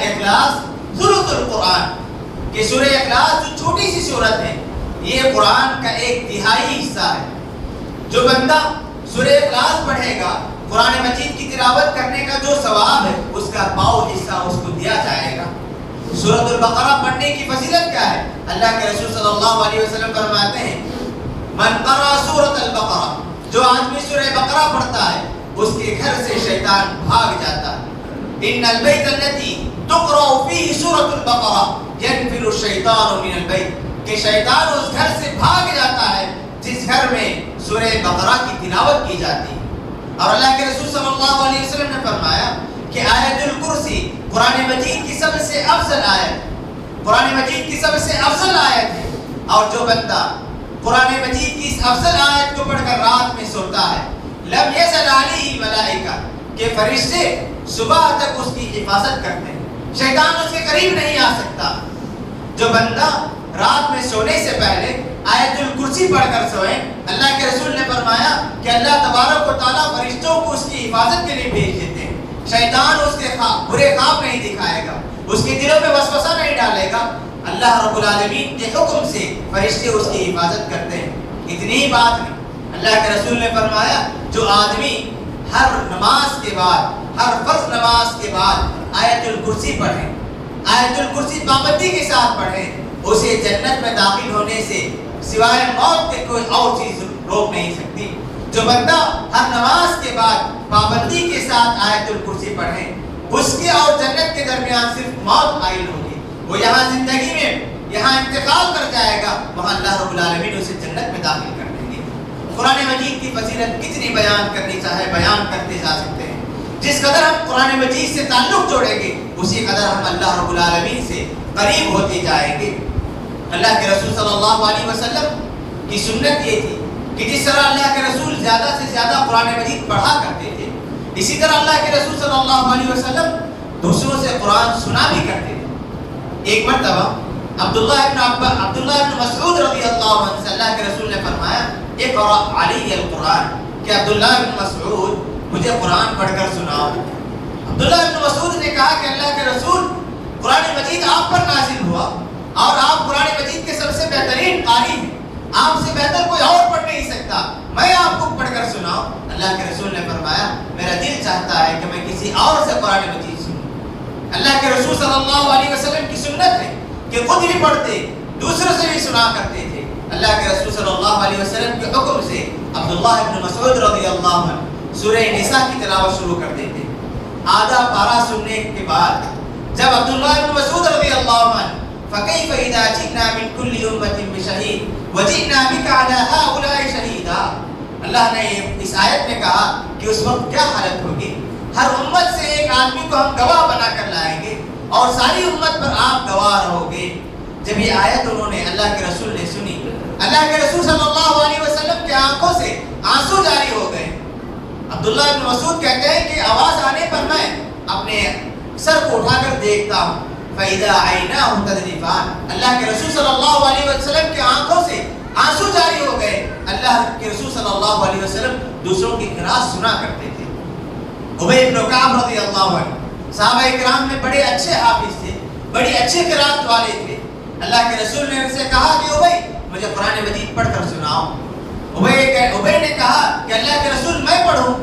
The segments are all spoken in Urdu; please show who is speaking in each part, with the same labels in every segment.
Speaker 1: الاخلاص ثلث القرآن، کہ سورہ اخلاص جو چھوٹی سی سورت ہے یہ قرآن کا 1/3 حصہ ہے۔ جو بندہ سورہ اخلاص پڑھے گا قرآن مجید کی تلاوت کرنے کا جو ثواب ہے اس کا پاؤ حصہ اس کو دیا جائے گا۔ سورۃ البقرہ پڑھنے کی فضیلت کیا ہے؟ اللہ کے رسول صلی اللہ علیہ وسلم فرماتے ہیں من قرأ سورۃ البقرہ، جو آدمی سورہ بقرہ پڑھتا ہے اس کے گھر سے شیطان بھاگ جاتا ہے۔ ان البیت الذی تقرأ فیہ سورۃ البقرہ ینفر الشیطان من البیت، کہ شیطان اس گھر سے بھاگ جاتا ہے جس گھر میں سورہ بقرہ کی تلاوت کی جاتی ہے۔ اور اللہ کے رسول صلی اللہ علیہ وسلم نے فرمایا کہ آیت الکرسی قرآن مجید کی سب سے افضل آیت، قرآن مجید کی سب سے افضل آیت ہے، اور جو بندہ قرآن مجید کی اس افضل آیت کو پڑھ کر رات میں سوتا ہے لم یزل علیہ ملائکہ، کہ فرشتے صبح تک اس کی حفاظت کرتے ہیں، شیطان اس کے قریب نہیں آ سکتا۔ جو بندہ رات میں سونے سے پہلے آیت الکرسی پڑھ کر سوئے، اللہ کے رسول نے فرمایا کہ اللہ تبارک و تعالیٰ فرشتوں کو اس کی حفاظت کے لیے بھیج دیتے ہیں، شیطان اس کے برے خواب نہیں دکھائے گا، اس کے دلوں میں وسوسہ نہیں ڈالے گا، اللہ رب العالمین کے حکم سے فرشتے اس کی حفاظت کرتے ہیں۔ اتنی ہی بات نہیں، اللہ کے رسول نے فرمایا جو آدمی ہر نماز کے بعد، ہر فرض نماز کے بعد آیت الکرسی پڑھے، آیت الکرسی پابندی کے ساتھ پڑھے، اسے جنت میں داخل ہونے سے سوائے موت کے کوئی اور چیز روک نہیں سکتی۔ جو بندہ ہر نماز کے بعد پابندی کے ساتھ آیت الکرسی پڑھے، اس کے اور جنت کے درمیان صرف موت حائل ہوگی، وہ یہاں زندگی میں یہاں انتقال کر جائے گا، وہاں اللہ رب العالمین اسے جنت میں داخل کر دیں گے۔ قرآن مجید کی فضیلت کتنی بیان کرنی چاہے بیان کرتے جا سکتے ہیں۔ جس قدر ہم قرآن مجید سے تعلق جوڑیں گے اسی قدر ہم اللہ رب العالمین سے قریب ہوتے جائیں گے۔ اللہ کے رسول صلی اللہ علیہ وسلم کی سنت یہ تھی کہ جس طرح اللہ کے رسول زیادہ سے زیادہ قرآن مجید پڑھا کرتے تھے، اسی طرح اللہ کے رسول صلی اللہ علیہ وسلم دوسروں سے قرآن سنا بھی کرتے تھے۔ ایک مرتبہ عبداللہ ابن مسعود رضی اللہ عنہ سے اللہ کے رسول نے فرمایا اقرأ علی القرآن، کہ عبداللہ ابن مسعود مجھے قرآن پڑھ کر سناؤ۔ عبداللہ ابن مسعود نے کہا کہ اللہ کے رسول قرآن مجید آپ پر نازل ہوا اور آپ قرآن مجید کے سب سے بہترین قاری ہیں، آپ سے بہتر کوئی اور پڑھ نہیں سکتا، میں آپ کو پڑھ کر سناؤں۔ اللہ کے رسول نے فرمایا میرا دل چاہتا ہے کہ میں کسی اور سے قرآن مجید سنوں۔ اللہ کے رسول صلی اللہ علیہ وسلم کی سنت ہے کہ خود بھی پڑھتے دوسروں سے بھی سنا کرتے تھے۔ اللہ کے رسول صلی اللہ علیہ وسلم کے حکم سے عبداللہ ابن مسعود رضی اللہ عنہ سورہ نساء کی تلاوت شروع کر دیتے۔ آدھا پارہ سننے کے بعد جب عبداللہ ابن مسعود رضی اللہ عنہ فَكَيْفَ إِذَا جِئْنَا مِنْ كُلِّ أُمَّةٍ بِشَهِيدٍ وَجِئْنَا بِكَ عَلَى هَؤُلَاءِ شَهِيدًا، اللہ نے اس آیت میں کہا کہ اس وقت کیا حالت ہوگی، ہر امت سے ایک آدمی کو ہم گواہ بنا کر لائیں گے اور ساری امت پر آپ گواہ رہو گے۔ جب یہ آیت انہوں نے اللہ کے رسول نے سنی، اللہ کے رسول صلی اللہ علیہ وسلم کے آنکھوں سے آنسو جاری ہو گئے۔ عبداللہ ابن مسعود کہتے ہیں کہ آواز آنے پر میں اپنے سر کو اٹھا کر دیکھتا ہوں فَإِذَا عَيْنَاهُ تَذْرِفَانِ، اللہ کے رسول صلی اللہ علیہ وسلم کے آنکھوں سے آنسو جاری ہو گئے۔ اللہ کے رسول صلی اللہ علیہ وسلم دوسروں کی قرات سنا کرتے تھے۔ ابی بن کعب رضی اللہ عنہ صحابہ کرام میں بڑے اچھے حافظ تھے، بڑی اچھے قرات والے تھے۔ اللہ کے رسول نے ان سے کہا کہ ابی مجھے قرآن مجید پڑھ کر سناؤ۔ ابی نے کہا کہ اللہ کے رسول میں پڑھوں۔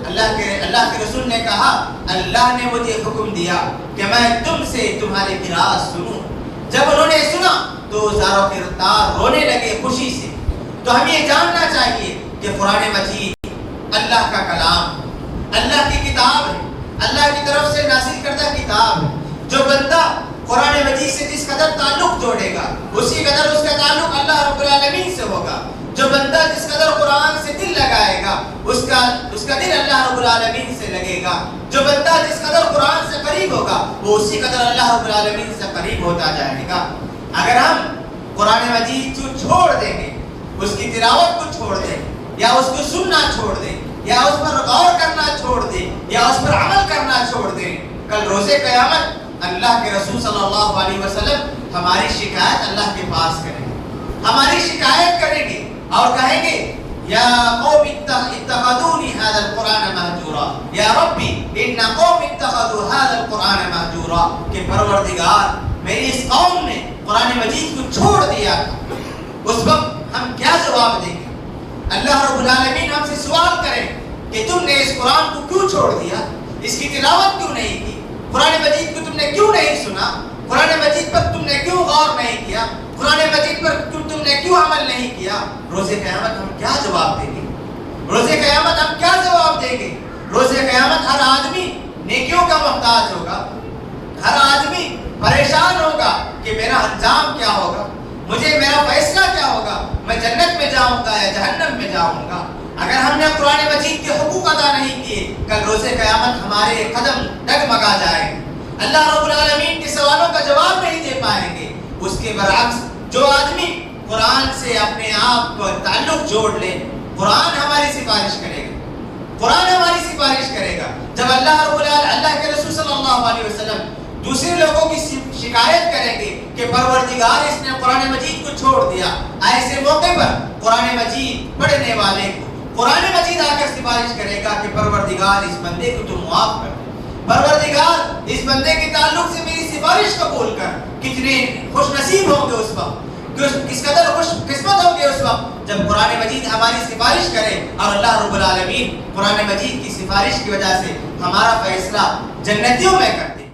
Speaker 1: اللہ کے رسول نے کہا اللہ نے مجھے حکم دیا کہ میں تم سے تمہاری قرات سنوں۔ جب انہوں نے سنا تو زاروں کے تار رونے لگے خوشی سے۔ تو ہمیں یہ جاننا چاہیے کہ قرآن مجید اللہ کا کلام، اللہ کی کتاب ہے، اللہ کی طرف سے نازل کردہ کتاب ہے۔ جو بندہ قرآن مجید سے جس قدر تعلق جوڑے گا اسی قدر اس کا تعلق اللہ رب العالمین سے ہوگا۔ جو بندہ جس قدر قرآن سے دل لگائے گا اس کا دل اللہ رب العالمین سے لگے گا۔ جو بندہ جس قدر قرآن سے قریب ہوگا وہ اسی قدر اللہ رب العالمین سے قریب ہوتا جائے گا۔ اگر ہم قرآن مجید کو چھوڑ دیں گے، اس کی تلاوت کو چھوڑ دیں یا اس کو سننا چھوڑ دیں یا اس پر غور کرنا چھوڑ دیں یا اس پر عمل کرنا چھوڑ دیں، کل روز قیامت اللہ کے رسول صلی اللہ علیہ وسلم ہماری شکایت اللہ کے پاس کریں گے، ہماری شکایت کریں گے اور کہیں گے یا قوم اتخذونی هذا القرآن مہجورا، یا ربی ان قوم اتخذوا هذا القرآن مہجورا، کہ پروردگار میری اس قوم نے قرآن مجید کو چھوڑ دیا تھا۔ اس وقت ہم کیا جواب دیں گے؟ اللہ رب العالمین ہم سے سوال کرے کہ تم نے اس قرآن کو کیوں چھوڑ دیا، اس کی تلاوت کیوں نہیں کی، قرآن مجید کو تم نے کیوں نہیں سنا، قرآن مجید پر تم نے کیوں غور نہیں کیا، قرآن مجید پر تم نے کیوں عمل نہیں کیا؟ روز قیامت ہم کیا جواب دیں گے؟ روز قیامت ہم کیا جواب دیں گے؟ روز قیامت ہر آدمی نیکیوں کا محتاج ہوگا، ہر آدمی پریشان ہوگا کہ میرا انجام کیا ہوگا، مجھے میرا فیصلہ کیا ہوگا، میں جنت میں جاؤں گا یا جہنم میں جاؤں گا۔ اگر ہم نے قرآن مجید کے حقوق ادا نہیں کیے، کل روز قیامت ہمارے قدم ڈگمگا جائیں گے، اللہ رب العالمین کے سوالوں کا جواب نہیں دے پائیں گے۔ اس کے برعکس جو آدمی قرآن سے اپنے آپ کو تعلق جوڑ لے، قرآن ہماری سفارش کرے گا، قرآن ہماری سفارش کرے گا۔ جب اللہ کے رسول صلی اللہ علیہ وسلم دوسرے لوگوں کی شکایت کریں گے کہ پروردگار اس نے قرآن مجید کو چھوڑ دیا، ایسے موقع پر قرآن مجید پڑھنے والے کو قرآن مجید آ کر سفارش کرے گا کہ پروردگار اس بندے کو تو معاف کر، پروردگار اس بندے کے تعلق سے میری سفارش قبول کر۔ کتنے خوش نصیب ہوں گے اس وقت، کس قدر خوش قسمت ہوں گے اس وقت جب قرآن مجید ہماری سفارش کرے اور اللہ رب العالمین قرآن مجید کی سفارش کی وجہ سے ہمارا فیصلہ جنتیوں میں کر دے۔